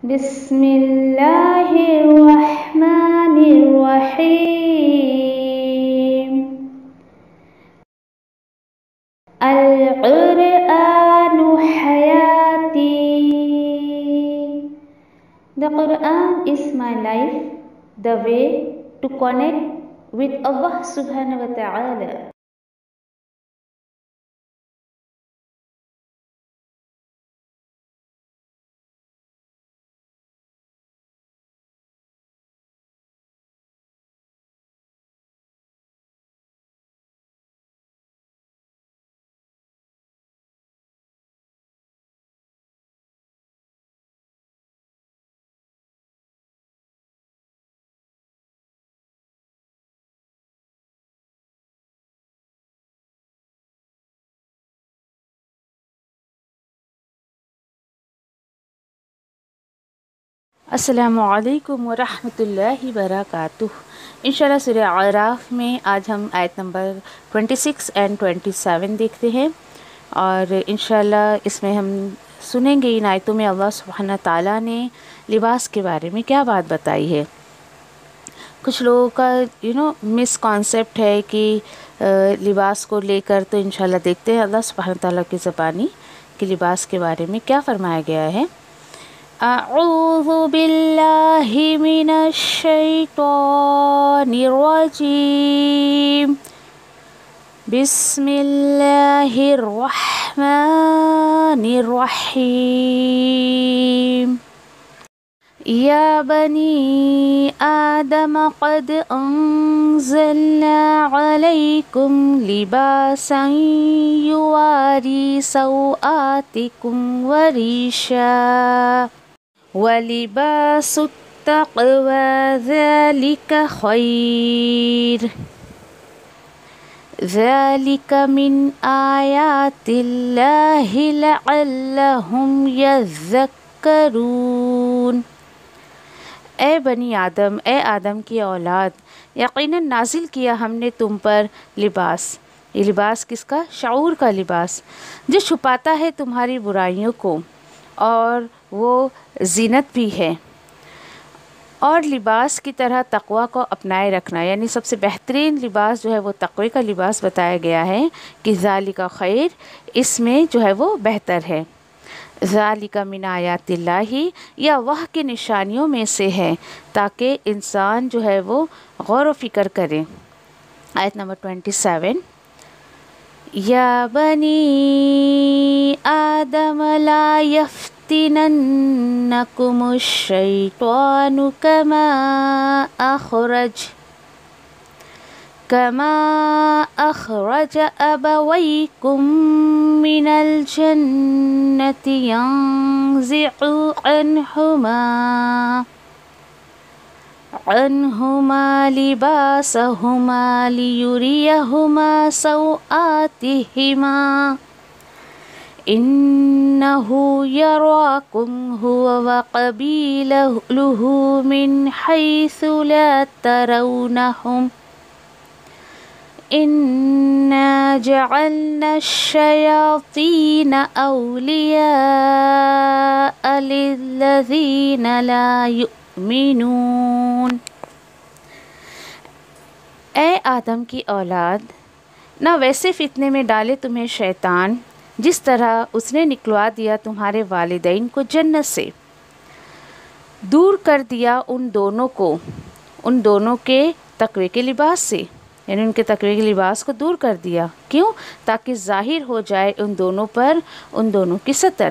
بسم اللہ الرحمن الرحیم القرآن حیاتی. The Quran is my life, the way to connect with Allah subhanahu wa ta'ala. السلام علیکم ورحمۃ اللہ وبرکاتہ. انشاءاللہ سورہ اعراف میں آج ہم آیت نمبر 26 اور 27 دیکھتے ہیں، اور انشاءاللہ اس میں ہم سنیں گے ان آیتوں میں اللہ سبحانہ تعالیٰ نے لباس کے بارے میں کیا بات بتائی ہے. کچھ لوگوں کا مس کانسیپٹ ہے کہ لباس کو لے کر، تو انشاءاللہ دیکھتے ہیں اللہ سبحانہ تعالیٰ کی زبانی کہ لباس کے بارے میں کیا فرمایا گیا ہے. اعوذ باللہ من الشیطان الرجیم. بسم اللہ الرحمن الرحیم. یا بنی آدم قد انزلنا علیکم لباسا یواری سوآتکم وریشا وَلِبَاسُ التَّقْوَى ذَلِكَ خَيْرٌ ذَلِكَ مِنْ آيَاتِ اللَّهِ لَعَلَّهُمْ يَذَّكَّرُونَ. اے بنی آدم، اے آدم کی اولاد، یقیناً نازل کیا ہم نے تم پر لباس. یہ لباس کس کا؟ شعور کا لباس، جو چھپاتا ہے تمہاری برائیوں کو، اور وہ زینت بھی ہے. اور لباس کی طرح تقوی کو اپنائے رکھنا، یعنی سب سے بہترین لباس جو ہے وہ تقوی کا لباس بتایا گیا ہے کہ ذالک خیر، اس میں جو ہے وہ بہتر ہے. ذالک من آیات اللہ، یہ اللہ کی نشانیوں میں سے ہے تاکہ انسان جو ہے وہ غور و فکر کرے. آیت نمبر 27. یا بنی آدم لا يفتننکم الشیطان كما أخرج أبويكم من الجنة ينزع عنهما لباسهما ليريهما سوآتهما إنه يراكم هو وقبيله من حيث لا ترونهم إنا جعلنا الشياطين أولياء للذين لا يؤمنون. اے آدم کی اولاد، نہ ویسے فتنے میں ڈالے تمہیں شیطان جس طرح اس نے نکلوا دیا تمہارے والدین کو جنت سے، دور کر دیا ان دونوں کے تقوی کے لباس سے، یعنی ان کے تقوی کے لباس کو دور کر دیا. کیوں؟ تاکہ ظاہر ہو جائے ان دونوں پر ان دونوں کی ستر.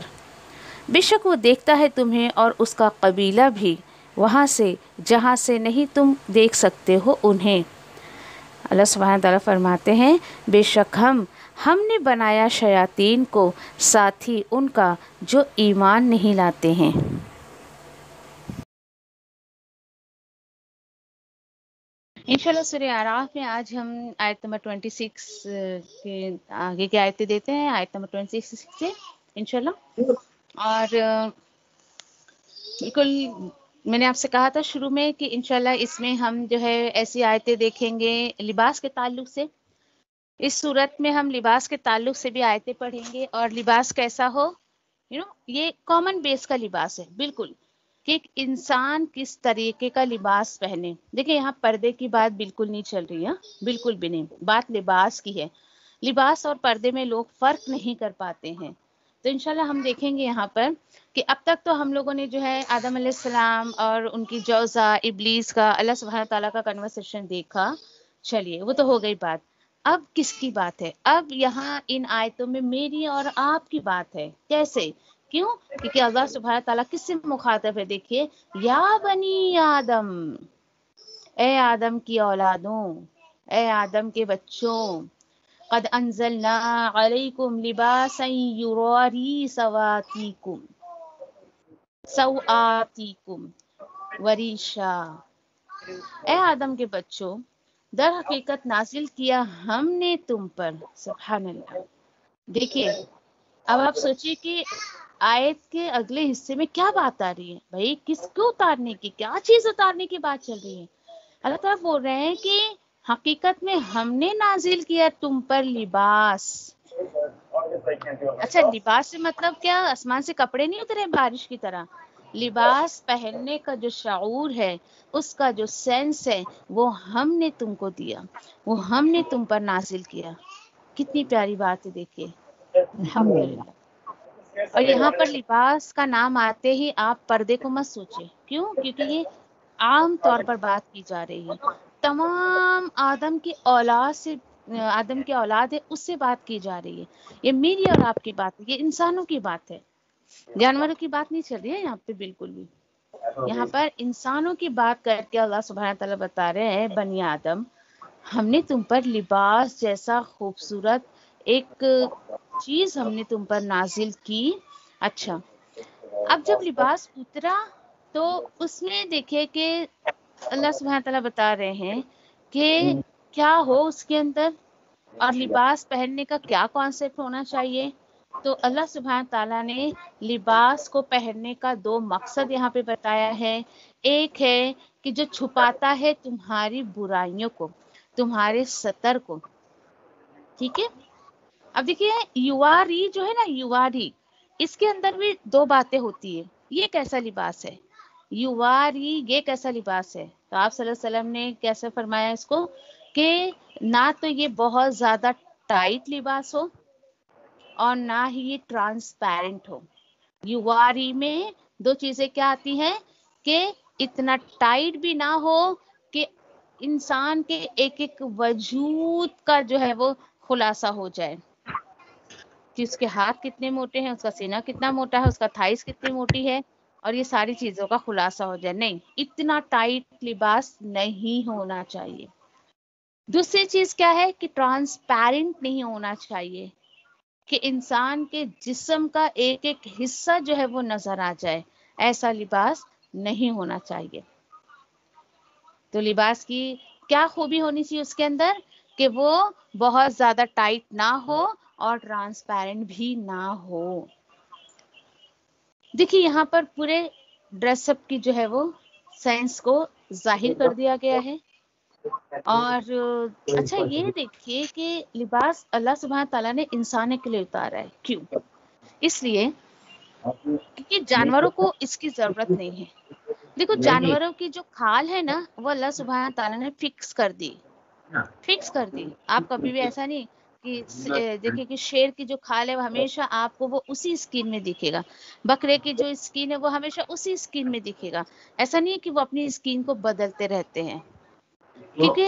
بے شک وہ دیکھتا ہے تمہیں اور اس کا قبیلہ بھی، وہاں سے جہاں سے نہیں تم دیکھ سکتے ہو انہیں. اللہ سبحانہ تعالیٰ فرماتے ہیں بے شک ہم نے بنایا شیاطین کو ساتھی ان کا جو ایمان نہیں لاتے ہیں. انشاءاللہ سورہ اعراف میں آج ہم آیت نمبر 26 کے آگے کی آیتیں دیتے ہیں، آیت نمبر 26 سے انشاءاللہ. اور بالکل میں نے آپ سے کہا تھا شروع میں کہ انشاءاللہ اس میں ہم جو ہے ایسی آیتیں دیکھیں گے لباس کے تعلق سے. اس صورت میں ہم لباس کے تعلق سے بھی آیتیں پڑھیں گے، اور لباس کیسا ہو، یہ کامن بیس کا لباس ہے بالکل. کہ ایک انسان کس طریقے کا لباس پہنے. دیکھیں یہاں پردے کی بات بالکل نہیں چل رہی ہے، بالکل بھی نہیں، بات لباس کی ہے. لباس اور پردے میں لوگ فرق نہیں کر پاتے ہیں. تو انشاءاللہ ہم دیکھیں گے یہاں پر کہ اب تک تو ہم لوگوں نے جو ہے آدم علیہ السلام اور ان کی جوزا ابلیس کا اللہ سبحانہ تعالیٰ کا کنورسیشن دیکھا. چلیے وہ تو ہو گئی بات. اب کس کی بات ہے؟ اب یہاں ان آیتوں میں میری اور آپ کی بات ہے. کیسے؟ کیوں؟ کیونکہ اللہ سبحانہ تعالیٰ کس سے مخاطب ہے؟ دیکھیے، یا بنی آدم، اے آدم کی اولادوں، اے آدم کے بچوں، قد انزلنا علیکم لباسا یواری سوآتیکم وریشا. اے آدم کے بچوں، در حقیقت نازل کیا ہم نے تم پر. سبحان اللہ. دیکھیے اب آپ سوچیے کہ آیت کے اگلے حصے میں کیا بات آ رہی ہے. بھائی کس کو اتارنے کی، کیا چیز اتارنے کی بات چل رہی ہے؟ اللہ تعالیٰ بول رہے ہیں کہ حقیقت میں ہم نے نازل کیا تم پر لباس. اچھا لباس سے مطلب کیا آسمان سے کپڑے نہیں اترے بارش کی طرح؟ لباس پہننے کا جو شعور ہے، اس کا جو سینس ہے، وہ ہم نے تم کو دیا، وہ ہم نے تم پر نازل کیا. کتنی پیاری بات ہے. دیکھیے الحمدللہ. اور یہاں پر لباس کا نام آتے ہی آپ پردے کو مت سوچیں. کیوں؟ کیونکہ یہ عام طور پر بات کی جا رہی ہے، تمام آدم کی اولاد سے، آدم کی اولاد ہے اس سے بات کی جا رہی ہے. یہ میری اور آپ کی بات ہے، یہ انسانوں کی بات ہے، جانوروں کی بات نہیں چل رہی ہے یہاں پہ بالکل بھی. یہاں پر انسانوں کی بات کر کے اللہ سبحانہ تعالیٰ بتا رہے ہیں بنی آدم، ہم نے تم پر لباس جیسا خوبصورت ایک چیز ہم نے تم پر نازل کی. اچھا اب جب لباس اترا تو اس میں دیکھے کہ اللہ سبحانہ تعالیٰ بتا رہے ہیں کہ کیا ہو اس کے اندر، اور لباس پہننے کا کیا کانسیپٹ ہونا چاہیے. تو اللہ سبحانہ تعالیٰ نے لباس کو پہننے کا دو مقصد یہاں پہ بتایا ہے. ایک ہے کہ جو چھپاتا ہے تمہاری برائیوں کو، تمہارے ستر کو. ٹھیک ہے. اب دیکھیے یواری جو ہے نا، یواری، اس کے اندر بھی دو باتیں ہوتی ہے. یہ کیسا لباس ہے؟ یواری یہ کیسا لباس ہے؟ تو آپ صلی اللہ علیہ وسلم نے کیسے فرمایا اس کو کہ نہ تو یہ بہت زیادہ ٹائٹ لباس ہو اور نہ ہی یہ ٹرانسپیرنٹ ہو. یواری میں دو چیزیں کیا آتی ہیں کہ اتنا ٹائٹ بھی نہ ہو کہ انسان کے ایک ایک وجود کا جو ہے وہ خلاصہ ہو جائے، کہ اس کے ہاتھ کتنے موٹے ہیں، اس کا سینہ کتنا موٹا ہے، اس کا تھائس کتنی موٹی ہے، اور یہ ساری چیزوں کا خلاصہ ہو جائے. نہیں، اتنا ٹائٹ لباس نہیں ہونا چاہیے. دوسری چیز کیا ہے کہ ٹرانسپیرنٹ نہیں ہونا چاہیے، کہ انسان کے جسم کا ایک ایک حصہ جو ہے وہ نظر آ جائے. ایسا لباس نہیں ہونا چاہیے. تو لباس کی کیا خوبی ہونی چاہیے اس کے اندر؟ کہ وہ بہت زیادہ ٹائٹ نہ ہو اور ٹرانسپیرنٹ بھی نہ ہو. دیکھیے یہاں پر پورے ڈریس اپ کی جو ہے وہ سینس کو ظاہر کر دیا گیا ہے. اور اچھا یہ دیکھیے کہ لباس اللہ سبحانہ تعالیٰ نے انسان کے لیے اتارا ہے. کیوں؟ اس لیے کیونکہ جانوروں کو اس کی ضرورت نہیں ہے. دیکھو جانوروں کی جو کھال ہے نا، وہ اللہ سبحانہ تعالیٰ نے فکس کر دی، فکس کر دی. آپ کبھی بھی ایسا نہیں کہ دیکھیں کہ شیر کی جو کھال ہے وہ ہمیشہ آپ کو وہ اسی اسکن میں دکھے گا، بکرے کی جو اسکن ہے وہ ہمیشہ اسی اسکن میں دکھے گا. ایسا نہیں ہے کہ وہ اپنی اسکن کو بدلتے رہتے ہیں، کیونکہ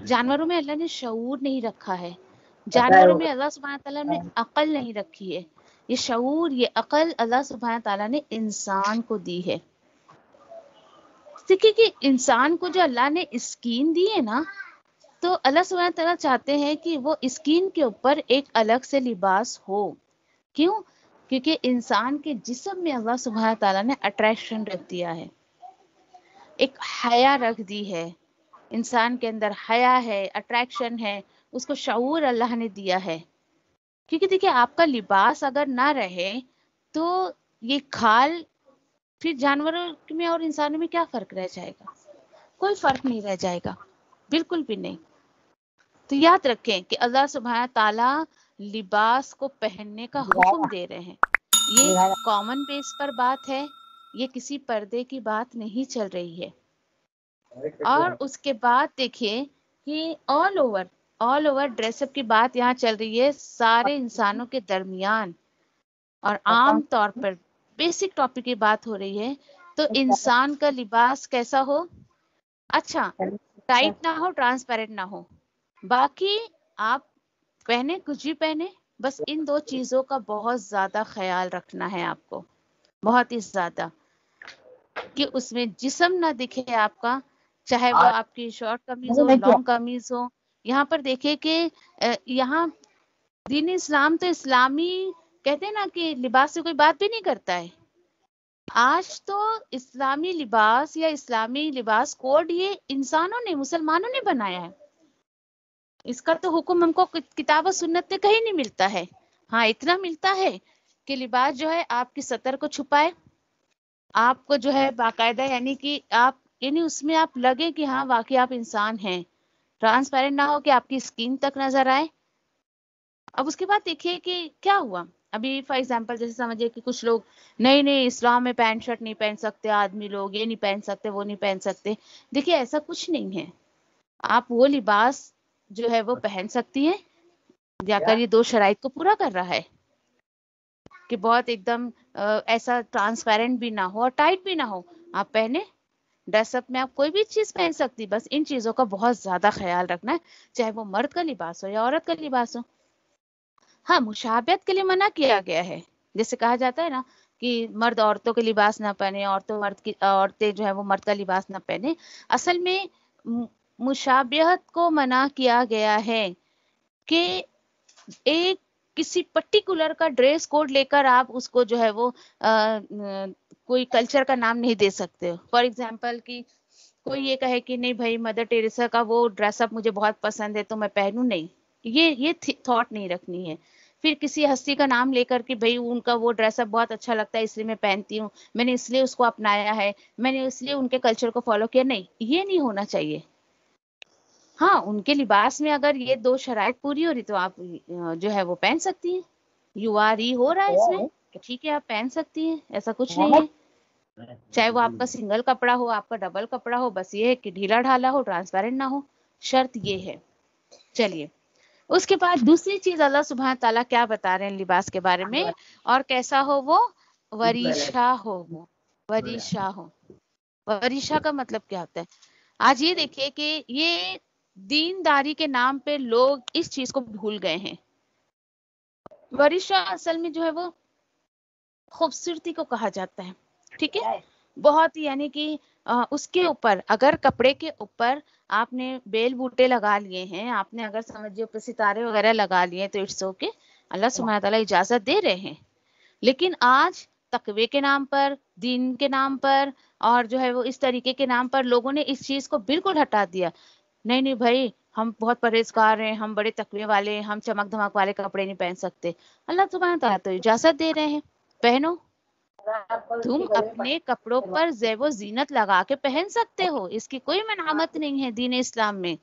جانوروں میں اللہ نے شعور نہیں رکھا ہے. جانوروں میں اللہ سبحانہ تعالیٰ نے عقل نہیں رکھی ہے. یہ شعور، یہ عقل اللہ سبحانہ تعالیٰ نے انسان کو دی ہے. دیکھیے کہ انسان کو جو اللہ نے اسکین دی ہے نا، تو اللہ سبحانہ تعالیٰ چاہتے ہیں کہ وہ اسکین کے اوپر ایک الگ سے لباس ہو. کیوں؟ کیونکہ انسان کے جسم میں اللہ سبحانہ تعالیٰ نے اٹریکشن رکھ دیا ہے، ایک حیا رکھ دی ہے. انسان کے اندر حیا ہے، اٹریکشن ہے، اس کو شعور اللہ نے دیا ہے. کیونکہ دیکھیے آپ کا لباس اگر نہ رہے تو یہ کھال پھر جانوروں میں اور انسانوں میں کیا فرق رہ جائے گا؟ کوئی فرق نہیں رہ جائے گا، بالکل بھی نہیں. تو یاد رکھیں کہ اللہ سبحانہ تعالیٰ لباس کو پہننے کا حکم دے رہے ہیں. یہ کامن بیس پر بات ہے، یہ کسی پردے کی بات نہیں چل رہی ہے. اور اس کے بعد دیکھیے کہ آل اوور ڈریس اپ کی بات یہاں چل رہی ہے سارے انسانوں کے درمیان، اور عام طور پر بیسک ٹاپک کی بات ہو رہی ہے. تو انسان کا لباس کیسا ہو؟ اچھا، ٹائٹ نہ ہو، ٹرانسپیرنٹ نہ ہو. باقی آپ پہنے کچھ بھی پہنے، بس ان دو چیزوں کا بہت زیادہ خیال رکھنا ہے آپ کو، بہت ہی زیادہ، کہ اس میں جسم نہ دکھے آپ کا، چاہے وہ آپ کی شارٹ قمیض ہو، لانگ قمیض ہو. یہاں پر دیکھیں کہ یہاں دین اسلام تو اسلامی کہتے ہیں نا کہ لباس سے کوئی بات بھی نہیں کرتا ہے. آج تو اسلامی لباس یا اسلامی لباس کوڈ یہ انسانوں نے، مسلمانوں نے بنایا ہے. اس کا تو حکم ہم کو کتاب و سنت میں کہیں نہیں ملتا ہے. ہاں اتنا ملتا ہے کہ لباس جو ہے آپ کی سطر کو چھپائے، آپ کو جو ہے باقاعدہ یعنی کہ آپ یعنی اس میں آپ لگے کہ ہاں واقعی آپ انسان ہیں. ٹرانسپیرنٹ نہ ہو کہ آپ کی اسکن تک نظر آئے. اب اس کے بعد دیکھیے کہ کیا ہوا. ابھی فار ایگزامپل جیسے سمجھے کہ کچھ لوگ نہیں اسلام میں پینٹ شرٹ نہیں پہن سکتے آدمی لوگ، یہ نہیں پہن سکتے، وہ نہیں پہن سکتے. دیکھیے ایسا کچھ نہیں ہے. آپ وہ لباس جو ہے وہ پہن سکتی ہیں یا کر یہ دو شرائط کو پورا کر رہا ہے کہ بہت ایک دم ایسا ٹرانسپیرنٹ بھی نہ ہو اور ٹائٹ بھی نہ ہو. آپ پہنے ڈریس اپ میں آپ کوئی بھی چیز پہن سکتی، بس ان چیزوں کا بہت زیادہ خیال رکھنا ہے، چاہے وہ مرد کا لباس ہو یا عورت کا لباس ہو. ہاں مشابہت کے لیے منع کیا گیا ہے، جیسے کہا جاتا ہے نا کہ مرد عورتوں کے لباس نہ پہنے، عورتیں جو ہے وہ مرد کا لباس نہ پہنے. اصل میں مشابہت کو منع کیا گیا ہے کہ ایک کسی پرٹیکولر کا ڈریس کوڈ لے کر آپ اس کو جو ہے وہ کوئی کلچر کا نام نہیں دے سکتے. فار ایگزامپل کہ کوئی یہ کہے کہ نہیں بھائی مدر ٹیریسا کا وہ ڈریس اپ مجھے بہت پسند ہے تو میں پہنوں. نہیں، یہ تھاٹ نہیں رکھنی ہے. پھر کسی ہستی کا نام لے کر کہ بھئی ان کا وہ ڈریس اپ بہت اچھا لگتا ہے اس لیے میں پہنتی ہوں، میں نے اس لیے اس کو اپنایا ہے، میں نے اس لیے ان کے کلچر کو فالو کیا. نہیں، یہ نہیں ہونا چاہیے. ہاں ان کے لباس میں اگر یہ دو شرائط پوری ہو رہی تو آپ جو ہے وہ پہن سکتی ہیں. یو آر ای ہو رہا ہے اس میں کہ ٹھیک ہے آپ پہن سکتی ہیں، ایسا کچھ نہیں ہے. چاہے وہ آپ کا سنگل کپڑا ہو، آپ کا ڈبل کپڑا ہو، بس یہ ہے کہ ڈھیلا ڈھالا ہو، ٹرانسپیرنٹ نہ ہو. شرط یہ ہے. چلیے اس کے بعد دوسری چیز اللہ سبحانہ تعالیٰ کیا بتا رہے ہیں لباس کے بارے میں، اور کیسا ہو وہ؟ وریشا ہو. وہ وریشا ہو. وریشا کا مطلب کیا ہوتا ہے؟ آج یہ دیکھیے کہ یہ دینداری کے نام پہ لوگ اس چیز کو بھول گئے ہیں. وریشا اصل میں جو ہے وہ خوبصورتی کو کہا جاتا ہے. ٹھیک ہے، بہت یعنی کہ اس کے اوپر اگر کپڑے کے اوپر آپ نے بیل بوٹے لگا لیے ہیں، آپ نے اگر سمجھے اوپر ستارے وغیرہ لگا لیے تو اٹس اوکے، اللہ سبحانہ تعالیٰ اجازت دے رہے ہیں. لیکن آج تقوی کے نام پر، دین کے نام پر اور جو ہے وہ اس طریقے کے نام پر لوگوں نے اس چیز کو بالکل ہٹا دیا. نہیں بھائی ہم بہت پرہیزگار ہیں، ہم بڑے تقوی والے ہیں، ہم چمک دھمک والے کپڑے نہیں پہن سکتے. اللہ سبحانہ تعالیٰ تو اجازت دے رہے ہیں، پہنو. تم اپنے کپڑوں پر زیب و زینت لگا کے پہن سکتے ہو، اس کی کوئی منامت نہیں ہے دین اسلام میں.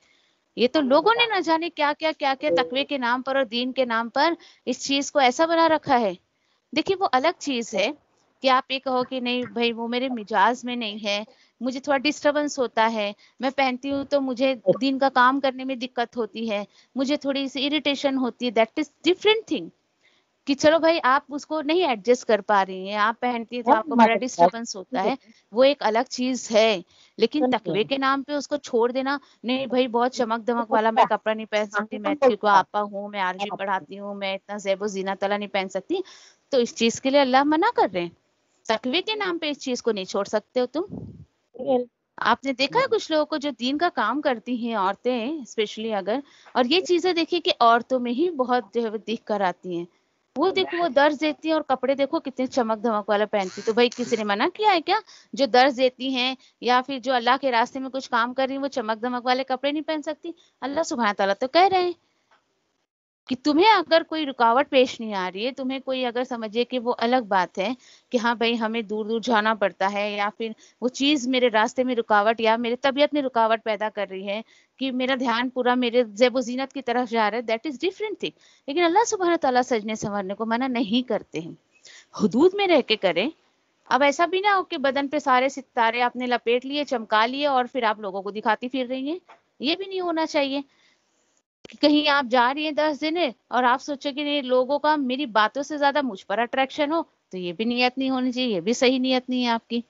یہ تو لوگوں نے نہ جانے کیا کیا تقوی کے نام پر اور دین کے نام پر اس چیز کو ایسا بنا رکھا ہے. دیکھیے وہ الگ چیز ہے کہ آپ یہ کہو کہ نہیں بھائی وہ میرے مزاج میں نہیں ہے، مجھے تھوڑا ڈسٹربنس ہوتا ہے، میں پہنتی ہوں تو مجھے دین کا کام کرنے میں دقت ہوتی ہے، مجھے تھوڑی سی اریٹیشن ہوتی ہے. دیٹ از ڈفرینٹ تھنگ کہ چلو بھائی آپ اس کو نہیں ایڈجسٹ کر پا رہی ہیں، آپ پہنتی ہیں تو آپ کو بڑا ڈسٹربنس ہوتا ہے، وہ ایک الگ چیز ہے. لیکن تقوی کے نام پہ اس کو چھوڑ دینا، نہیں بھائی بہت چمک دمک والا میں کپڑا نہیں پہن سکتی، میں کیونکہ آپا ہوں، میں عربی پڑھاتی ہوں، میں اتنا زیب و زینت والا نہیں پہن سکتی، تو اس چیز کے لیے اللہ منع کر رہے ہیں. تقوی کے نام پہ اس چیز کو نہیں چھوڑ سکتے ہو تم. آپ نے دیکھا ہے کچھ لوگوں کو جو دین کا کام کرتی ہیں عورتیں اسپیشلی اگر، اور یہ چیزیں دیکھیں کہ عورتوں میں ہی بہت جو ہے دکھ کر آتی ہیں. وہ دیکھو وہ درز دیتی ہیں اور کپڑے دیکھو کتنے چمک دھمک والا پہنتی. تو بھائی کسی نے منع کیا ہے کیا؟ جو درز دیتی ہیں یا پھر جو اللہ کے راستے میں کچھ کام کر رہی ہیں وہ چمک دمک والے کپڑے نہیں پہن سکتی؟ اللہ سبحانہ تعالیٰ تو کہہ رہے ہیں کہ تمہیں اگر کوئی رکاوٹ پیش نہیں آ رہی ہے، تمہیں کوئی اگر سمجھے کہ وہ الگ بات ہے کہ ہاں بھائی ہمیں دور دور جانا پڑتا ہے یا پھر وہ چیز میرے راستے میں رکاوٹ یا میرے طبیعت میں رکاوٹ پیدا کر رہی ہے کہ میرا دھیان پورا میرے زیب و زینت کی طرف جا رہا ہے، دیٹ از ڈفرینٹ تھنگ. لیکن اللہ سبحانہ تعالیٰ سجنے سنورنے کو منع نہیں کرتے ہیں. حدود میں رہ کے کریں، اب ایسا بھی نہ ہو کہ بدن پہ سارے ستارے آپ نے لپیٹ لیے، چمکا لیے اور پھر آپ لوگوں کو دکھاتی پھر رہی ہیں. یہ بھی نہیں ہونا چاہیے کہ کہیں آپ جا رہی ہیں 10 دن اور آپ سوچیں کہ نہیں لوگوں کا میری باتوں سے زیادہ مجھ پر اٹریکشن ہو. تو یہ بھی نیت نہیں ہونی چاہیے، یہ بھی صحیح نیت نہیں ہے آپ کی.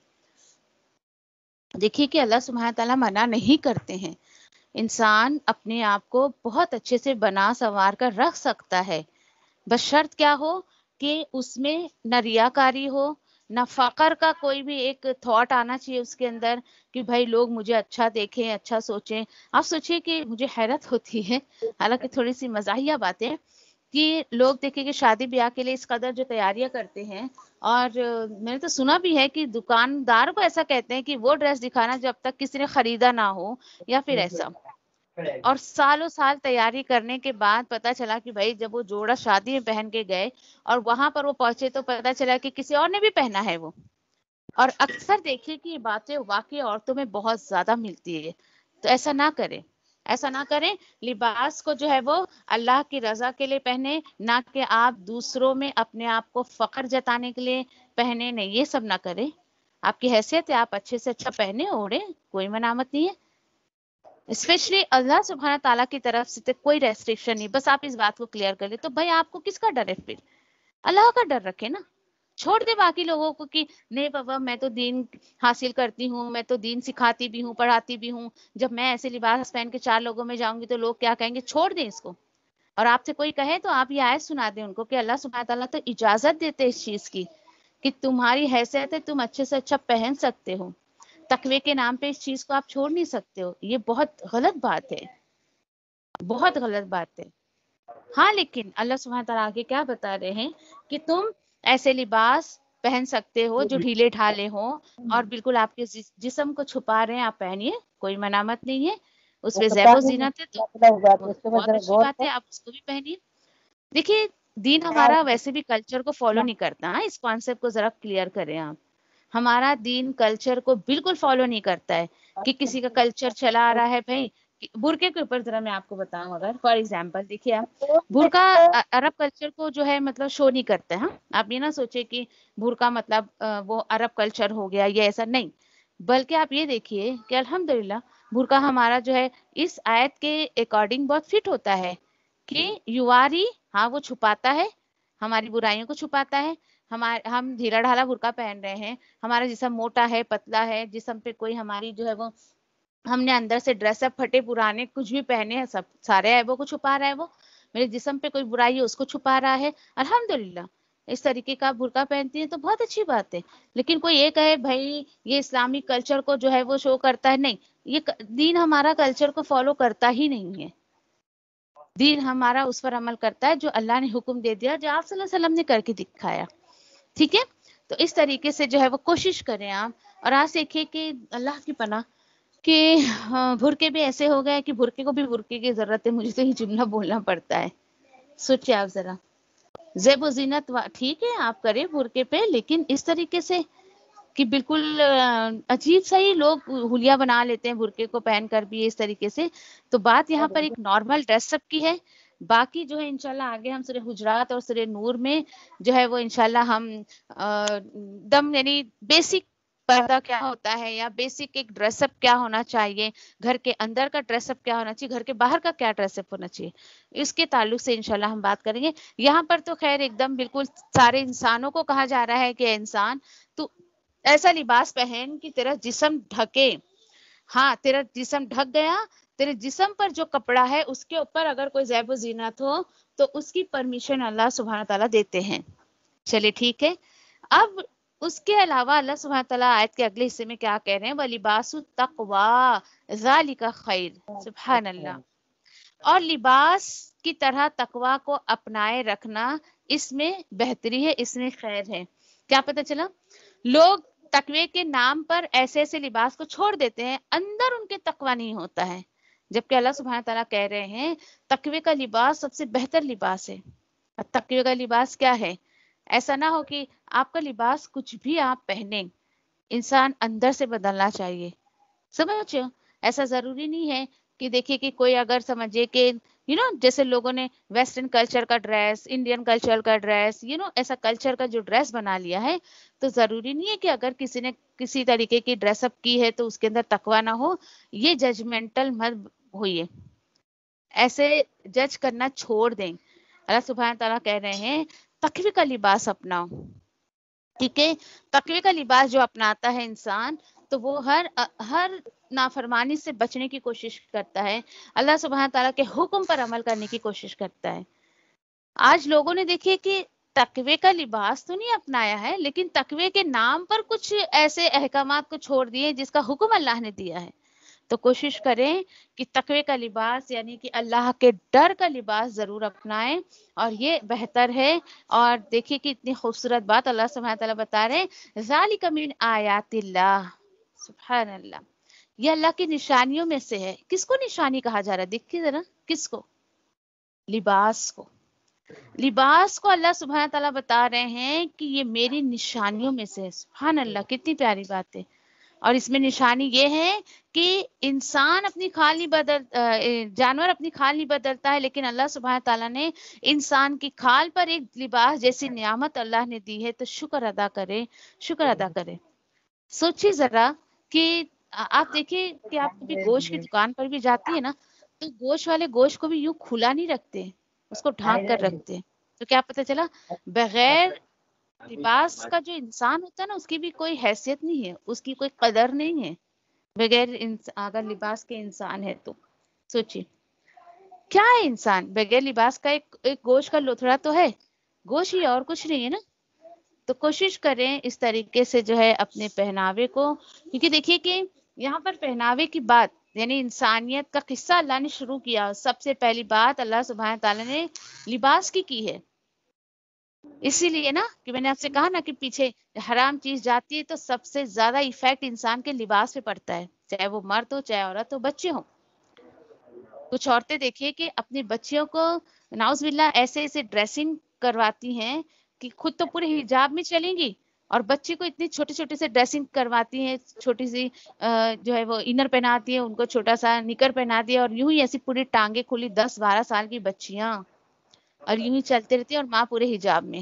دیکھیے کہ اللہ سبحانہ تعالیٰ منع نہیں کرتے ہیں. انسان اپنے آپ کو بہت اچھے سے بنا سنوار کر رکھ سکتا ہے، بس شرط کیا ہو کہ اس میں نہ ریاکاری ہو، نہ فقر کا کوئی بھی ایک تھاٹ آنا چاہیے اس کے اندر کہ بھائی لوگ مجھے اچھا دیکھیں، اچھا سوچیں. آپ سوچیں کہ مجھے حیرت ہوتی ہے، حالانکہ تھوڑی سی مزاحیہ باتیں، کہ لوگ دیکھیں کہ شادی بیاہ کے لیے اس قدر جو تیاریاں کرتے ہیں، اور میں نے تو سنا بھی ہے کہ دکاندار کو ایسا کہتے ہیں کہ وہ ڈریس دکھانا جب تک کسی نے خریدا نہ ہو، یا پھر ایسا. اور سالوں سال تیاری کرنے کے بعد پتا چلا کہ بھائی جب وہ جوڑا شادی میں پہن کے گئے اور وہاں پر وہ پہنچے تو پتا چلا کہ کسی اور نے بھی پہنا ہے وہ. اور اکثر دیکھیے کہ یہ باتیں واقعی عورتوں میں بہت زیادہ ملتی ہے. تو ایسا نہ کریں، ایسا نہ کریں. لباس کو جو ہے وہ اللہ کی رضا کے لیے پہنے، نہ کہ آپ دوسروں میں اپنے آپ کو فخر جتانے کے لیے پہنے. نہیں، یہ سب نہ کریں. آپ کی حیثیت ہے، آپ اچھے سے اچھا پہنے اوڑھے، کوئی منامت نہیں ہے. اسپیشلی اللہ سبحانہ تعالیٰ کی طرف سے تو کوئی ریسٹرکشن نہیں. بس آپ اس بات کو کلیئر کر لیں تو بھائی آپ کو کس کا ڈر ہے؟ پھر اللہ کا ڈر رکھے نا. چھوڑ دے باقی لوگوں کو کہ نہیں بابا میں تو دین حاصل کرتی ہوں، میں تو دین سکھاتی بھی ہوں، پڑھاتی بھی ہوں، جب میں ایسے لباس پہن کے 4 لوگوں میں جاؤں گی تو لوگ کیا کہیں گے. چھوڑ دیں اس کو. اور آپ سے کوئی کہے تو آپ یہ آیت سنا دیں ان کو کہ اللہ سبحانہ تعالیٰ تو اجازت دیتے اس چیز کی کہ تمہاری حیثیت ہے، تم اچھے سے اچھا پہن سکتے ہو. تقوی کے نام پہ اس چیز کو آپ چھوڑ نہیں سکتے ہو. یہ بہت غلط بات ہے، بہت غلط بات ہے. ہاں لیکن اللہ سبحانہ تعالیٰ آگے کیا بتا رہے ہیں کہ تم ایسے لباس پہن سکتے ہو جو ڈھیلے ڈھالے ہوں اور بالکل آپ کے جسم کو چھپا رہے ہیں، آپ پہنیے، کوئی منامت نہیں ہے. اس وہ میں زیب و کتاب ہی زینت ہے تو بات وہ اس کے بعد بہت ذرا اچھی غور بات ہے، آپ اس کو بھی پہنیے. دیکھیے دین ہمارا ویسے بھی کلچر کو فالو نہیں کرتا. اس کانسیپٹ کو ذرا کلیئر کریں آپ. ہمارا دین کلچر کو بالکل فالو نہیں کرتا ہے کہ کسی کا کلچر چلا آ رہا ہے. بھائی برقعے کے اوپر ذرا میں آپ کو بتاؤں، اگر فار ایگزامپل دیکھیے آپ برقع عرب کلچر کو جو ہے مطلب شو نہیں کرتا ہے. ہاں آپ یہ نہ سوچے کہ برقع مطلب وہ عرب کلچر ہو گیا، یہ ایسا نہیں. بلکہ آپ یہ دیکھیے کہ الحمدللہ برقع ہمارا جو ہے اس آیت کے اکارڈنگ بہت فٹ ہوتا ہے کہ یواری، ہاں وہ چھپاتا ہے، ہماری برائیوں کو چھپاتا ہے. ہم ڈھیلا ڈھالا برقع پہن رہے ہیں، ہمارا جسم موٹا ہے، پتلا ہے، جسم پہ کوئی ہماری جو ہے وہ ہم نے اندر سے ڈریس اپ پھٹے پرانے کچھ بھی پہنے ہیں، سب سارے عیبوں کو چھپا رہا ہے. وہ میرے جسم پہ کوئی برائی ہے اس کو چھپا رہا ہے. الحمدللہ اس طریقے کا برقع پہنتی ہیں تو بہت اچھی بات ہے. لیکن کوئی یہ کہے بھائی یہ اسلامک کلچر کو جو ہے وہ شو کرتا ہے، نہیں، یہ دین ہمارا کلچر کو فالو کرتا ہی نہیں ہے. دین ہمارا اس پر عمل کرتا ہے جو اللہ نے حکم دے دیا، جو آپ صلی اللہ علیہ وسلم نے کر کے دکھایا. ٹھیک ہے، تو اس طریقے سے جو ہے وہ کوشش کریں آپ. اور آج دیکھیے کہ اللہ کی پناہ کہ برقعے بھی ایسے ہو گئے کہ برقعے کو بھی برقعے کی ضرورت ہے. مجھے تو یہ جملہ بولنا پڑتا ہے. سوچیں آپ ذرا. زیب و زینت ٹھیک ہے آپ کریں برقعے پہ، لیکن اس طریقے سے کہ بالکل عجیب سا ہی لوگ حلیہ بنا لیتے ہیں برقعے کو پہن کر بھی اس طریقے سے. تو بات یہاں پر ایک نارمل ڈریس اپ کی ہے. باقی جو ہے انشاءاللہ آگے ہم سورہ حجرات اور سورہ نور میں جو ہے وہ انشاءاللہ ہم دم یعنی بیسک پردہ کیا ہوتا ہے یا بیسک ایک ڈریس اپ کیا ہونا چاہیے، گھر کے اندر کا ڈریس اپ کیا ہونا چاہیے، گھر کے باہر کا کیا ڈریس اپ ہونا چاہیے، اس کے تعلق سے انشاءاللہ ہم بات کریں گے. یہاں پر تو خیر ایک دم بالکل سارے انسانوں کو کہا جا رہا ہے کہ انسان تو ایسا لباس پہن کہ تیرا جسم ڈھکے. ہاں تیرا جسم ڈھک گیا، تیرے جسم پر جو کپڑا ہے اس کے اوپر اگر کوئی زیب و زینت ہو تو اس کی پرمیشن اللہ سبحانہ تعالیٰ دیتے ہیں. چلے ٹھیک ہے. اب اس کے علاوہ اللہ سبحانہ تعالیٰ آیت کے اگلے حصے میں کیا کہہ رہے ہیں؟ وَلِبَاسُ التَّقْوَىٰ ذَلِكَ خَيْرٌ. سبحان اللہ. اور لباس کی طرح تقوی کو اپنائے رکھنا اس میں بہتری ہے، اس میں خیر ہے. کیا پتہ چلا؟ لوگ تقوی کے نام پر ایسے ایسے لباس کو چھوڑ دیتے ہیں، اندر ان کے تقوی نہیں ہوتا ہے. جبکہ اللہ سبحانہ تعالیٰ کہہ رہے ہیں تقوی کا لباس سب سے بہتر لباس ہے. تقوی کا لباس کیا ہے؟ ایسا نہ ہو کہ آپ کا لباس کچھ بھی آپ پہنیں، انسان اندر سے بدلنا چاہیے. سمجھو ایسا ضروری نہیں ہے کہ دیکھیے کہ کوئی اگر سمجھے کہ جیسے لوگوں نے ویسٹرن کلچر کا ڈریس، انڈین کلچر کا ڈریس، ایسا کلچر کا جو ڈریس بنا لیا ہے، تو ضروری نہیں ہے کہ اگر کسی نے کسی طریقے کی ڈریس اپ کی ہے تو اس کے اندر تقوی نہ ہو. یہ ججمنٹل مت ہوئیے، ایسے جج کرنا چھوڑ دیں. اللہ سبحانہ تعالیٰ کہہ رہے ہیں تقوی کا لباس اپناؤ. ٹھیک ہے، تقوی کا لباس جو اپناتا ہے انسان، تو وہ ہر نافرمانی سے بچنے کی کوشش کرتا ہے، اللہ سبحانہ تعالیٰ کے حکم پر عمل کرنے کی کوشش کرتا ہے. آج لوگوں نے دیکھیے کہ تقوی کا لباس تو نہیں اپنایا ہے، لیکن تقوی کے نام پر کچھ ایسے احکامات کو چھوڑ دیے جس کا حکم اللہ نے دیا ہے. تو کوشش کریں کہ تقوی کا لباس یعنی کہ اللہ کے ڈر کا لباس ضرور اپنائیں، اور یہ بہتر ہے. اور دیکھیے کہ اتنی خوبصورت بات اللہ سبحانہ تعالیٰ بتا رہے ہیں، ذالک من آیات اللہ. سبحان اللہ، یہ اللہ کی نشانیوں میں سے ہے. کس کو نشانی کہا جا رہا ہے؟ دیکھیے ذرا، کس کو؟ لباس کو. لباس کو اللہ سبحانہ تعالیٰ بتا رہے ہیں کہ یہ میری نشانیوں میں سے ہے. سبحان اللہ، کتنی پیاری بات ہے. اور اس میں نشانی یہ ہے کہ انسان اپنی کھال نہیں جانور اپنی کھال نہیں بدلتا ہے، لیکن اللہ سبحانہ تعالیٰ نے انسان کی کھال پر ایک لباس جیسی نعمت اللہ نے دی ہے، تو شکر ادا کرے، شکر ادا کرے. سوچیے ذرا کہ آپ دیکھیں کہ آپ کبھی گوشت کی دکان پر بھی جاتی ہے نا، تو گوشت والے گوشت کو بھی یوں کھلا نہیں رکھتے، اس کو ڈھانک کر رکھتے. تو کیا پتہ چلا بغیر لباس کا جو انسان ہوتا ہے نا، اس کی بھی کوئی حیثیت نہیں ہے، اس کی کوئی قدر نہیں ہے بغیر اگر لباس کے انسان ہے تو. سوچیے کیا ہے انسان بغیر لباس کا؟ ایک گوشت کا لوتھڑا تو ہے، گوشت ہی، اور کچھ نہیں ہے نا. تو کوشش کریں اس طریقے سے جو ہے اپنے پہناوے کو، کیونکہ دیکھیے کہ یہاں پر پہناوے کی بات یعنی انسانیت کا قصہ اللہ نے شروع کیا. سب سے پہلی بات اللہ سبحانہ تعالیٰ نے لباس کی ہے. اسی لیے نا کہ میں نے آپ سے کہا نا کہ پیچھے حرام چیز جاتی ہے تو سب سے زیادہ ایفیکٹ انسان کے لباس پہ پڑتا ہے، چاہے وہ مرد ہو، چاہے عورت ہو، بچے ہوں. کچھ عورتیں دیکھیے کہ اپنی بچیوں کو نعوذ باللہ ایسے ایسے ڈریسنگ کرواتی ہیں کہ خود تو پورے حجاب میں چلیں گی، اور بچی کو اتنی چھوٹی چھوٹی سے ڈریسنگ کرواتی ہیں، چھوٹی سی جو ہے وہ انر پہناتی ہے، ان کو چھوٹا سا نکر پہنا دیا، اور یوں ہی ایسی پوری ٹانگیں کھلی 10-12 سال کی بچیاں، اور یوں ہی چلتے رہتی ہیں، اور ماں پورے حجاب میں.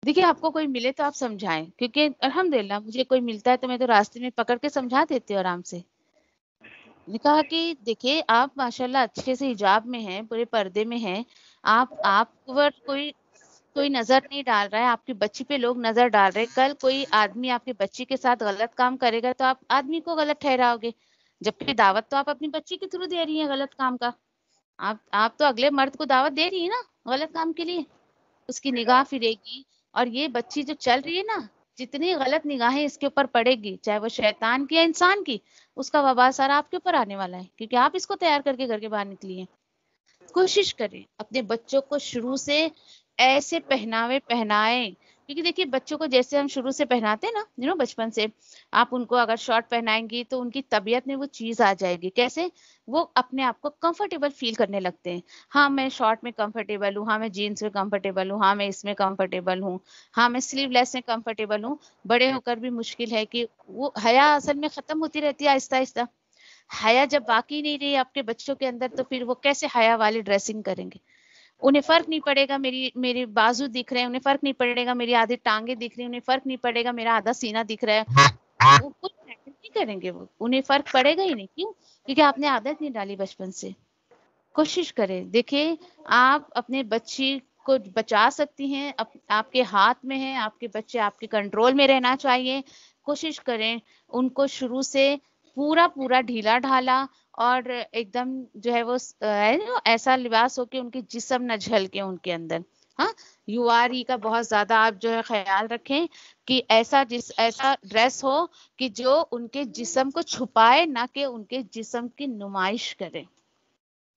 دیکھیے آپ کو کوئی ملے تو آپ سمجھائیں، کیونکہ الحمدللہ مجھے کوئی ملتا ہے تو میں تو راستے میں پکڑ کے سمجھا دیتی ہوں آرام سے. نے کہا کہ دیکھیے آپ ماشاءاللہ اچھے سے حجاب میں ہیں، پورے پردے میں ہیں، آپ پر کوئی نظر نہیں ڈال رہا ہے، آپ کی بچی پہ لوگ نظر ڈال رہے ہیں. کل کوئی آدمی آپ کی بچی کے ساتھ غلط کام کرے گا تو آپ آدمی کو غلط ٹھہراؤ گے، جبکہ دعوت تو آپ اپنی بچی کے تھرو دے رہی ہیں غلط کام کا. آپ تو اگلے مرد کو دعوت دے رہی ہیں نا غلط کام کے لیے. اس کی نگاہ پھرے گی، اور یہ بچی جو چل رہی ہے نا، جتنی غلط نگاہیں اس کے اوپر پڑے گی، چاہے وہ شیطان کی یا انسان کی، اس کا وبال سارا آپ کے اوپر آنے والا ہے، کیونکہ آپ اس کو تیار کر کے گھر کے باہر نکلی ہیں. کوشش کریں اپنے بچوں کو شروع سے ایسے پہناوے پہنائیں، کیونکہ دیکھیے بچوں کو جیسے ہم شروع سے پہناتے ہیں نا، بچپن سے آپ ان کو اگر شارٹ پہنائیں گی تو ان کی طبیعت میں وہ چیز آ جائے گی. کیسے؟ وہ اپنے آپ کو کمفرٹیبل فیل کرنے لگتے ہیں. ہاں میں شارٹ میں کمفرٹیبل ہوں، ہاں میں جینس میں کمفرٹیبل ہوں، ہاں میں اس میں کمفرٹیبل ہوں، ہاں میں سلیو لیس میں کمفرٹیبل ہوں. بڑے ہو کر بھی مشکل ہے کہ وہ حیا اصل میں ختم ہوتی رہتی ہے آہستہ آہستہ. حیا جب باقی نہیں رہی آپ کے بچوں کے اندر تو پھر وہ کیسے حیا والی ڈریسنگ کریں گے؟ انہیں فرق نہیں پڑے گا میری بازو دکھ رہے ہیں، انہیں فرق نہیں پڑے گا میری آدھی ٹانگیں دکھ رہی ہیں، انہیں فرق نہیں پڑے گا میرا آدھا سینہ دکھ رہا ہے. وہ کچھ میٹر نہیں کریں گے، وہ انہیں فرق پڑے گا ہی نہیں. کیوں؟ کیونکہ آپ نے عادت نہیں ڈالی بچپن سے. کوشش کریں، دیکھیں آپ اپنے بچی کو بچا سکتی ہیں، آپ کے ہاتھ میں ہے، آپ کے بچے آپ کے کنٹرول میں رہنا چاہیے. کوشش کریں ان کو شروع سے پورا ڈھیلا ڈھالا اور ایک دم جو ہے وہ ایسا لباس ہو کہ ان کی جسم نہ جھلکے ان کے اندر. ہاں، یو آر ای کا بہت زیادہ آپ جو ہے خیال رکھیں کہ ایسا ڈریس ہو کہ جو ان کے جسم کو چھپائے، نہ کہ ان کے جسم کی نمائش کرے.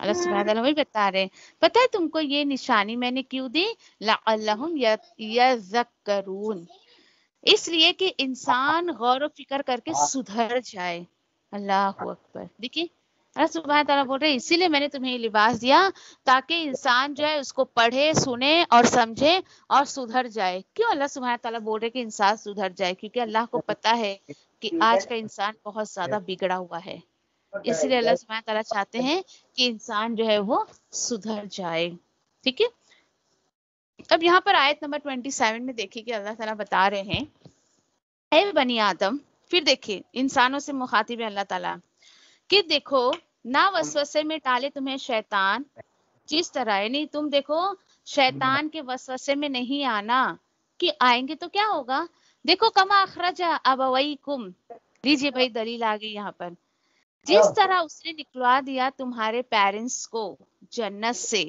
اللہ سبحانہ تعالیٰ وہی بتا رہے ہیں. پتہ ہے تم کو یہ نشانی میں نے کیوں دی؟ لعلہم یذکرون، اس لیے کہ انسان غور و فکر کر کے سدھر جائے. اللہ اکبر. دیکھیے اللہ سبحانہ تعالیٰ بول رہے اسی لیے میں نے تمہیں یہ لباس دیا تاکہ انسان جو ہے اس کو پڑھے، سنے اور سمجھے اور سدھر جائے. کیوں اللہ سبحانہ تعالیٰ بول رہے کہ انسان سدھر جائے؟ کیونکہ اللہ کو پتا ہے کہ آج کا انسان بہت زیادہ بگڑا ہوا ہے. اس لیے اللہ سبحانہ تعالیٰ چاہتے ہیں کہ انسان جو ہے وہ سدھر جائے. ٹھیک ہے. اب یہاں پر آیت نمبر 27 میں دیکھیے کہ اللہ تعالیٰ بتا رہے ہیں اے بنی آدم. پھر دیکھیے انسانوں سے مخاطب ہے اللہ تعالیٰ کہ دیکھو نہ وسوسے میں ڈالے تمہیں شیطان. جس طرح یعنی تم دیکھو شیطان کے وسوسے میں نہیں آنا کہ آئیں گے تو کیا ہوگا. دیکھو کما اخرج ابویکم. لیجیے بھائی دلیل آ گئی یہاں پر. جس طرح اس نے نکلوا دیا تمہارے پیرنٹس کو جنت سے.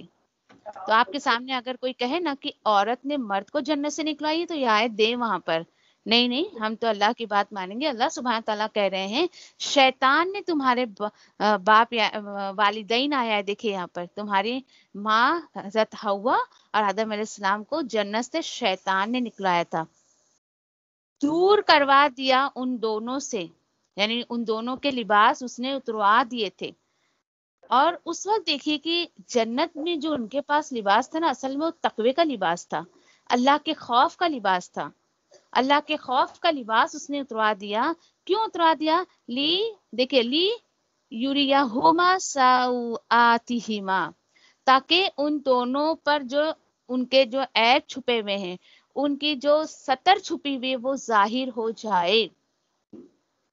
تو آپ کے سامنے اگر کوئی کہے نا کہ عورت نے مرد کو جنت سے نکلوائی تو یہ آیت دے وہاں پر. نہیں ہم تو اللہ کی بات مانیں گے. اللہ سبحانہ تعالیٰ کہہ رہے ہیں شیطان نے تمہارے باپ یا والدین آیا ہے. دیکھیں یہاں پر تمہاری ماں حضرت حوا اور آدم علیہ السلام کو جنت سے شیطان نے نکلایا تھا. دور کروا دیا ان دونوں سے یعنی ان دونوں کے لباس اس نے اتروا دیے تھے. اور اس وقت دیکھیے کہ جنت میں جو ان کے پاس لباس تھا نا اصل میں وہ تقوی کا لباس تھا. اللہ کے خوف کا لباس تھا. اللہ کے خوف کا لباس اس نے اتروا دیا. کیوں اتروا دیا؟ لی دیکھیں لی یوریہما سوآتہما تاکہ ان دونوں پر جو ان کے جو عیب چھپے ہوئے ہیں ان کی جو ستر چھپی ہوئی وہ ظاہر ہو جائے.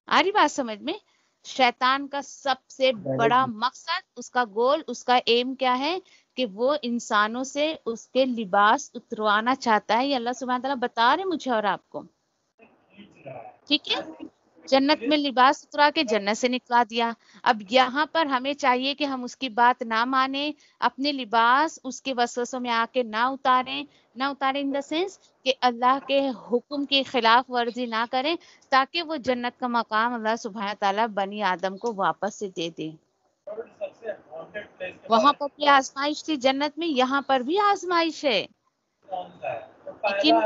آ رہی بات سمجھ میں؟ شیطان کا سب سے بڑا مقصد اس کا گول اس کا ایم کیا ہے کہ وہ انسانوں سے اس کے لباس اتروانا چاہتا ہے. یہ اللہ سبحانہ تعالیٰ بتا رہے مجھے اور آپ کو. ٹھیک ہے. جنت میں لباس اترا کے جنت سے نکلا دیا. اب یہاں پر ہمیں چاہیے کہ ہم اس کی بات نہ مانیں اپنے لباس اس کے وسوسوں میں آ کے نہ اتاریں ان دا سینس کہ اللہ کے حکم کی خلاف ورزی نہ کریں تاکہ وہ جنت کا مقام اللہ سبحانہ تعالیٰ بنی آدم کو واپس سے دے دے. وہاں پر بھی آزمائش تھی جنت میں یہاں پر بھی آزمائش ہے. لیکن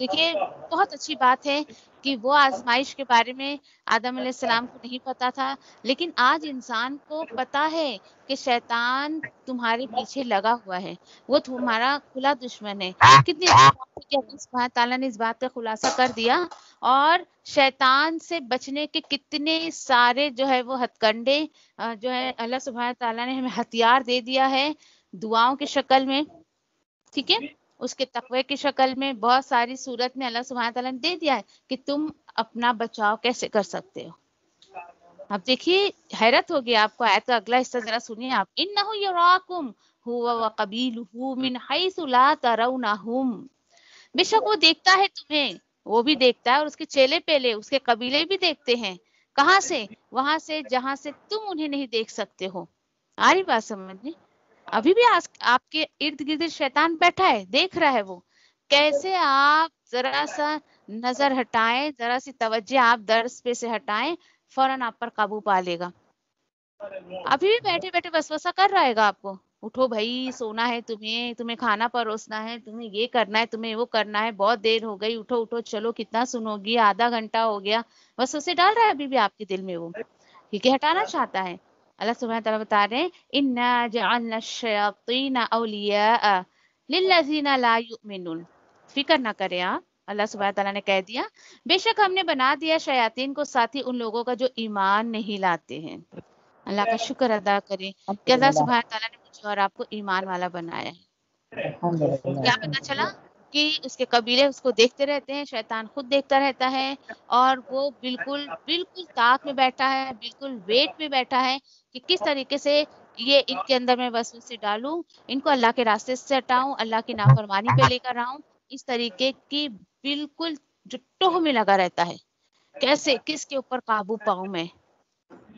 دیکھیے بہت اچھی بات ہے کہ وہ آزمائش کے بارے میں آدم علیہ السلام کو نہیں پتا تھا لیکن آج انسان کو پتا ہے کہ شیطان تمہارے پیچھے لگا ہوا ہے. وہ تمہارا کھلا دشمن ہے. کتنی اچھی بات ہے کہ اللہ سبحانہ تعالیٰ نے اس بات کا خلاصہ کر دیا اور شیطان سے بچنے کے کتنے سارے جو ہے وہ ہتھ کنڈے جو ہے اللہ سبحانہ تعالیٰ نے ہمیں ہتھیار دے دیا ہے دعاؤں کی شکل میں. ٹھیک ہے. اس کے تقوی کی شکل میں بہت ساری صورت میں اللہ سبحانہ تعالیٰ نے دے دیا ہے کہ تم اپنا بچاؤ کیسے کر سکتے ہو. اب دیکھیے حیرت ہوگی آپ کو. آیت کا اگلا حصہ ذرا سنیے آپ. انہ یراکم هو وقبیلہ من حیث لا ترونہم. بے شک وہ دیکھتا ہے تمہیں وہ بھی دیکھتا ہے اور اس کے چیلے پیلے اس کے قبیلے بھی دیکھتے ہیں. کہاں سے؟ وہاں سے جہاں سے تم انہیں نہیں دیکھ سکتے ہو. آ رہی بات سمجھ میں؟ ابھی بھی آپ کے ارد گرد شیطان بیٹھا ہے دیکھ رہا ہے وہ کیسے آپ ذرا سا نظر ہٹائیں ذرا سی توجہ آپ درس پہ سے ہٹائیں فوراً آپ پر قابو پا لے گا. ابھی بھی بیٹھے بیٹھے وسوسہ کر رہا ہے گا آپ کو. اٹھو بھائی سونا ہے تمہیں کھانا پروسنا ہے تمہیں یہ کرنا ہے تمہیں وہ کرنا ہے بہت دیر ہو گئی اٹھو چلو کتنا سنو گی آدھا گھنٹہ ہو گیا. وسوسے ڈال رہا ہے ابھی بھی آپ کے دل میں وہ ٹھیک ہے ہٹانا چاہتا ہے. اللہ سبحانہ تعالیٰ بتا رہے ہیں انا جعلنا الشیاطین اولیاء للذین لا یؤمنون. فکر نہ کریں آپ. اللہ سبحانہ تعالیٰ نے کہہ دیا بے شک ہم نے بنا دیا شیاطین کو ساتھی ان لوگوں کا جو ایمان نہیں لاتے ہیں. اللہ کا شکر ادا کریں کہ اللہ سبحانہ تعالیٰ نے مجھے اور آپ کو ایمان والا بنایا ہے. کیا پتا چلا کہ اس کے قبیلے اس کو دیکھتے رہتے ہیں شیطان خود دیکھتا رہتا ہے اور وہ بالکل طاق میں بیٹھا ہے بالکل ویٹ میں بیٹھا ہے کہ کس طریقے سے یہ ان کے اندر میں وسوسے ڈالوں ان کو اللہ کے راستے سے ہٹاؤں اللہ کی نافرمانی پہ لے کر آؤں. اس طریقے کی بالکل جو ٹوہ میں لگا رہتا ہے کیسے کس کے اوپر قابو پاؤں میں.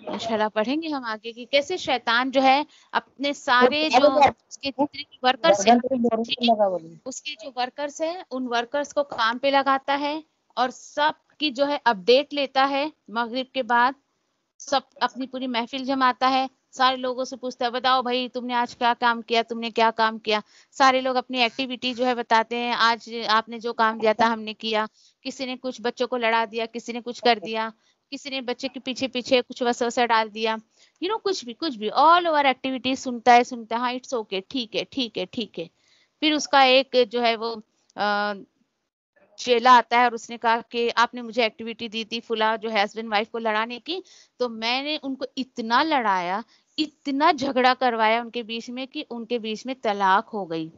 انشاءاللہ پڑھیں گے ہم آگے کی کیسے شیطان جو ہے اپنے سارے جو اس کے جتنے ورکرس ہیں ٹھیک ہے اس کے جو ورکرس ہیں ان ورکرس کو کام پہ لگاتا ہے اور سب کی جو ہے اپڈیٹ لیتا ہے. مغرب کے بعد سب اپنی پوری محفل جماتا ہے سارے لوگوں سے پوچھتا ہے بتاؤ بھائی تم نے آج کیا کام کیا تم نے کیا کام کیا. سارے لوگ اپنی ایکٹیویٹی جو ہے بتاتے ہیں آج آپ نے جو کام دیا تھا ہم نے کیا. کسی نے کچھ بچوں کو لڑا دیا کسی نے کچھ کر دیا کسی نے بچے کے پیچھے کچھ وسوسہ ڈال دیا کچھ بھی آل اوور ایکٹیویٹی سنتا ہے ہاں اٹس اوکے ٹھیک ہے. پھر اس کا ایک جو ہے وہ چیلا آتا ہے اور اس نے کہا کہ آپ نے مجھے ایکٹیویٹی دی تھی فلاں جو ہے ہسبینڈ وائف کو لڑانے کی، تو میں نے ان کو اتنا لڑایا، اتنا جھگڑا کروایا ان کے بیچ میں کہ ان کے بیچ میں طلاق ہو گئی.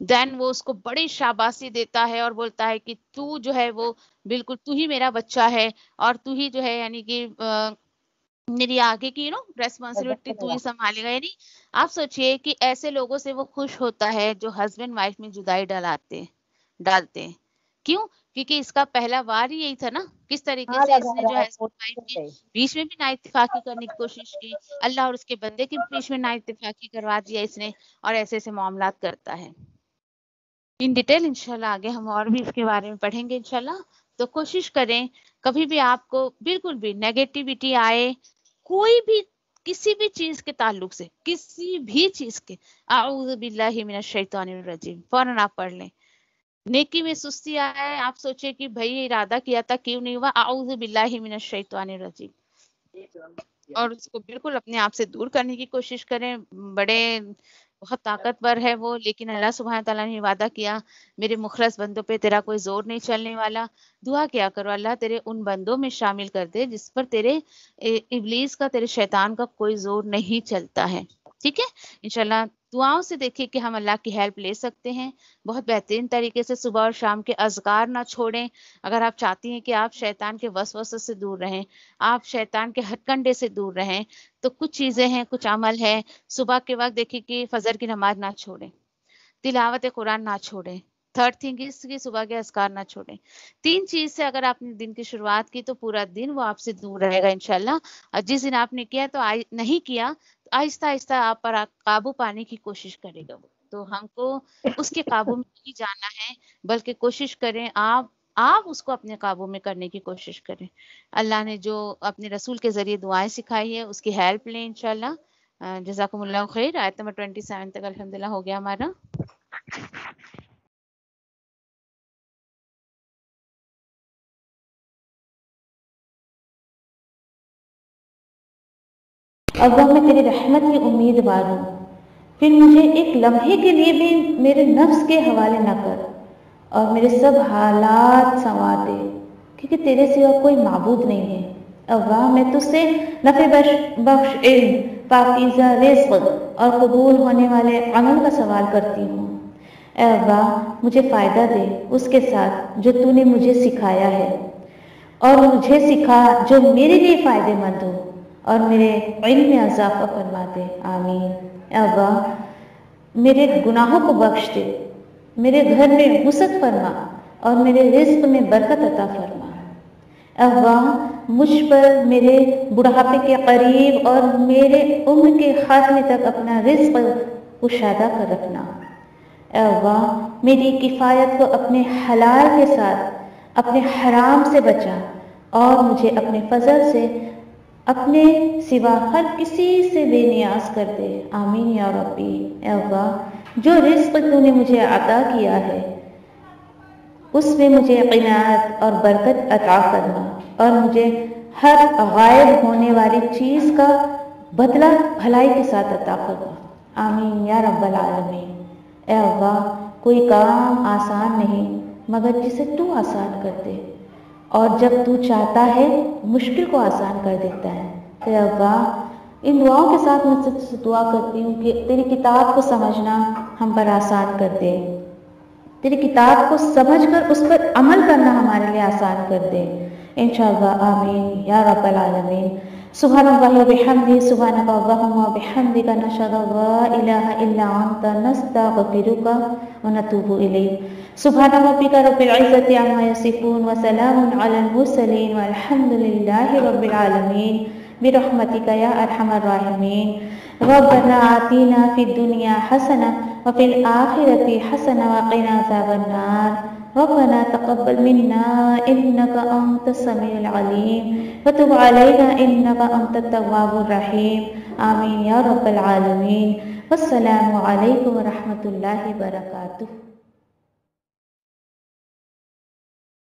دین وہ اس کو بڑی شاباشی دیتا ہے اور بولتا ہے کہ تو جو ہے وہ بالکل تو ہی میرا بچہ ہے، اور تو ہی جو ہے یعنی کہ میری آگے کی ریسپانسبلٹی تو ہی سنبھالے گا. یعنی آپ سوچئے کہ ایسے لوگوں سے وہ خوش ہوتا ہے جو ہسبینڈ وائف میں جدائی ڈالتے ہیں. کیوں؟ کیونکہ اس کا پہلا وار ہی یہی تھا نا، کس طریقے سے اس نے جو ہسبینڈ وائف کے بیچ میں بھی نا اتفاقی کرنے کی کوشش کی، اللہ اور اس کے بندے کے بیچ میں نا اتفاقی کروا دیا اس نے، اور ایسے ایسے معاملات کرتا ہے. ان ڈیٹیل انشاءاللہ آگے ہم اور بھی اس کے بارے میں پڑھیں گے انشاءاللہ. تو کوشش کریں کبھی بھی آپ کو بالکل بھی نیگیٹیوٹی آئے، کوئی بھی کسی بھی چیز کے تعلق سے، کسی بھی چیز کے، اعوذ باللہ من الشیطان الرجیم فوراً آپ پڑھ لیں. نیکی میں سستی آئے، آپ سوچیں کہ بھئی ارادہ کیا تھا کیوں نہیں ہوا، اعوذ باللہ من الشیطان الرجیم، اور اس کو بالکل اپنے آپ سے دور کرنے کی کوشش کریں. بہت طاقتور ہے وہ، لیکن اللہ سبحانہ تعالیٰ نے وعدہ کیا میرے مخلص بندوں پہ تیرا کوئی زور نہیں چلنے والا. دعا کیا کرو اللہ تیرے ان بندوں میں شامل کر دے جس پر تیرے ابلیس کا، تیرے شیطان کا کوئی زور نہیں چلتا ہے. ٹھیک ہے، انشاءاللہ دعاؤں سے دیکھیں کہ ہم اللہ کی ہیلپ لے سکتے ہیں. بہت بہترین طریقے سے صبح اور شام کے اذکار نہ چھوڑیں. اگر آپ چاہتی ہیں کہ آپ شیطان کے وسوسے سے دور رہیں، آپ شیطان کے ہتھ کنڈے سے دور رہیں، تو کچھ چیزیں ہیں، کچھ عمل ہے. صبح کے وقت دیکھیں کہ فجر کی نماز نہ چھوڑیں، تلاوت قرآن نہ چھوڑیں. تھرڈ تھنگ اس کی صبح کے اذکار نہ چھوڑیں. 3 چیز سے اگر آپ نے دن کی شروعات کی تو پورا دن وہ آپ سے دور رہے گا انشاءاللہ. اور جس دن آپ نے کیا تو نہیں کیا تو آہستہ آہستہ آپ پر قابو پانے کی کوشش کرے گا. تو ہم کو اس کے قابو میں نہیں جانا ہے، بلکہ کوشش کریں آپ اس کو اپنے قابو میں کرنے کی کوشش کریں. اللہ نے جو اپنے رسول کے ذریعے دعائیں سکھائی ہے اس کی ہیلپ لیں انشاءاللہ. جزاکم اللہ خیر. آیت نمبر 27 تک الحمدللہ ہو گیا ہمارا. اللہ میں تیری رحمت کی امیدوار ہوں، پھر مجھے ایک لمحے کے لیے بھی میرے نفس کے حوالے نہ کر اور میرے سب حالات سنوار دے، کیونکہ تیرے سوا کوئی معبود نہیں ہے. اللہ میں تجھ سے نفع بخش علم، پاکیزہ رزق اور قبول ہونے والے عمل کا سوال کرتی ہوں. اے اللہ مجھے فائدہ دے اس کے ساتھ جو تو نے مجھے سکھایا ہے، اور مجھے سکھا جو میرے لیے فائدہ مند ہو، اور میرے علم میں اضافہ فرما دے. آمین. اے اللہ میرے گناہوں کو بخش دے، میرے گھر میں وسعت فرما اور میرے رزق میں برکت عطا فرما. اے اللہ مجھ پر میرے بڑھاپے کے قریب اور میرے عمر کے خاتمے تک اپنا رزق کشادہ کر رکھنا. اے اللہ میری کفایت کو اپنے حلال کے ساتھ اپنے حرام سے بچا، اور مجھے اپنے فضل سے اپنے سوا ہر کسی سے بے نیاز کر دے. آمین یا ربی. اے اللہ جو رزق تو نے مجھے عطا کیا ہے اس میں مجھے قناعت اور برکت عطا فرما، اور مجھے ہر غائب ہونے والی چیز کا بدلہ بھلائی کے ساتھ عطا فرما. آمین یا رب العالمین. اے اللہ کوئی کام آسان نہیں مگر جسے تو آسان کر دے، اور جب تو چاہتا ہے مشکل کو آسان کر دیتا ہے. اے اللہ ان دعاؤں کے ساتھ میں تجھ سے دعا کرتی ہوں کہ تیری کتاب کو سمجھنا ہم پر آسان کر دے، تیری کتاب کو سمجھ کر اس پر عمل کرنا ہمارے لیے آسان کر دے انشاءاللہ. آمین یا رب العالمین. سبحان اللہ و بحمدہ، سبحانک اللہم و بحمدک، نشہد ان لا الہ الا انت، نستغفرک و نتوب الیک. سبحان ربک رب العزت عما یصفون وسلام علی المرسلین والحمد للہ رب العالمین برحمتک یا ارحم الراحمین. ربنا آتنا فی الدنیا حسنہ وفی الآخرة حسنہ وقنا عذاب النار. ربنا تقبل منا انك انت السميع العليم وتب علينا انك انت التواب الرحيم. آمین یا رب العالمین. والسلام علیکم ورحمۃ اللہ وبرکاتہ.